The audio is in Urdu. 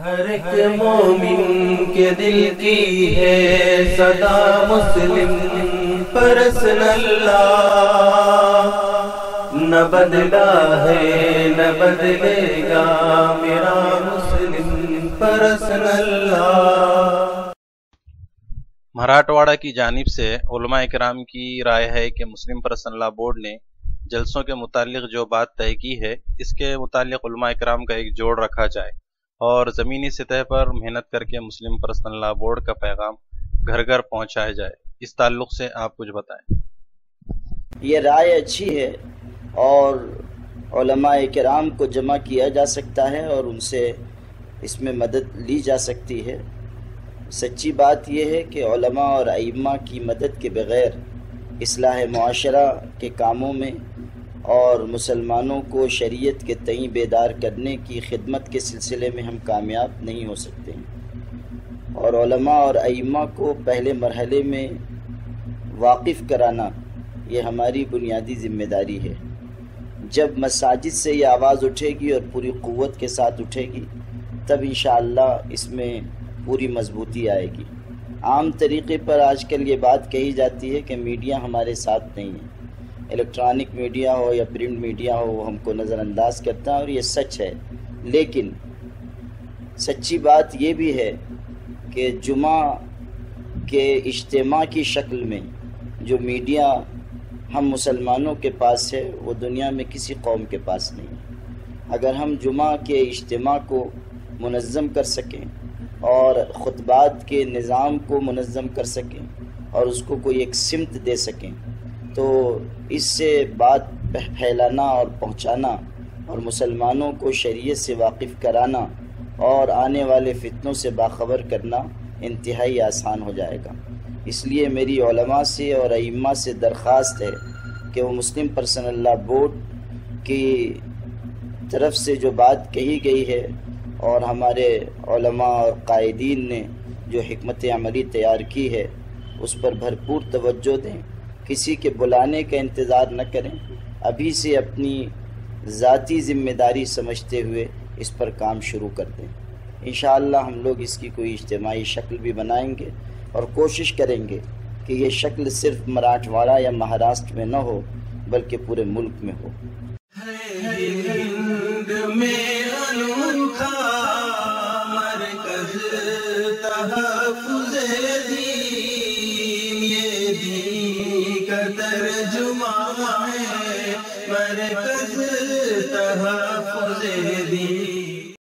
ہر ایک مومن کے دل کی ہے صدا مسلم پرسن اللہ، نہ بدلا ہے نہ بدلے گا میرا مسلم پرسن اللہ۔ مراٹھواڑہ کی جانب سے علماء کرام کی رائے ہے کہ مسلم پرسنل لا بورڈ نے جلسوں کے متعلق جو بات طے کی ہے اس کے متعلق علماء کرام کا ایک جوڑ رکھا جائے اور زمینی سطح پر محنت کر کے مسلم پرسنل لا بورڈ کا پیغام گھر گھر پہنچایا جائے۔ اس تعلق سے آپ کچھ بتائیں۔ یہ رائے اچھی ہے اور علماء کرام کو جمع کیا جا سکتا ہے اور ان سے اس میں مدد لی جا سکتی ہے۔ سچی بات یہ ہے کہ علماء اور ائمہ کی مدد کے بغیر اصلاح معاشرہ کے کاموں میں اور مسلمانوں کو شریعت کے تئیں بیدار کرنے کی خدمت کے سلسلے میں ہم کامیاب نہیں ہو سکتے ہیں، اور علماء اور ائمہ کو پہلے مرحلے میں واقف کرانا یہ ہماری بنیادی ذمہ داری ہے۔ جب مساجد سے یہ آواز اٹھے گی اور پوری قوت کے ساتھ اٹھے گی تب انشاءاللہ اس میں پوری مضبوطی آئے گی۔ عام طریقے پر آج کل یہ بات کہی جاتی ہے کہ میڈیا ہمارے ساتھ نہیں ہے، الیکٹرانک میڈیا ہو یا پرنٹ میڈیا ہو وہ ہم کو نظر انداز کرتا ہے، اور یہ سچ ہے۔ لیکن سچی بات یہ بھی ہے کہ جمعہ کے اجتماع کی شکل میں جو میڈیا ہم مسلمانوں کے پاس ہے وہ دنیا میں کسی قوم کے پاس نہیں ہے۔ اگر ہم جمعہ کے اجتماع کو منظم کر سکیں اور خطبات کے نظام کو منظم کر سکیں اور اس کو کوئی ایک سمت دے سکیں تو اس سے بات پھیلانا اور پہنچانا اور مسلمانوں کو شریعت سے واقف کرانا اور آنے والے فتنوں سے باخبر کرنا انتہائی آسان ہو جائے گا۔ اس لیے میری علماء سے اور ائمہ سے درخواست ہے کہ وہ مسلم پرسنل لا بورڈ کی طرف سے جو بات کہی گئی ہے اور ہمارے علماء اور قائدین نے جو حکمت عملی تیار کی ہے اس پر بھرپور توجہ دیں، کسی کے بلانے کا انتظار نہ کریں، ابھی سے اپنی ذاتی ذمہ داری سمجھتے ہوئے اس پر کام شروع کر دیں۔ انشاءاللہ ہم لوگ اس کی کوئی اجتماعی شکل بھی بنائیں گے اور کوشش کریں گے کہ یہ شکل صرف مراٹھواڑہ یا مہاراشٹر میں نہ ہو بلکہ پورے ملک میں ہو۔ ہند میں انوکھا مرکز تحفظ دین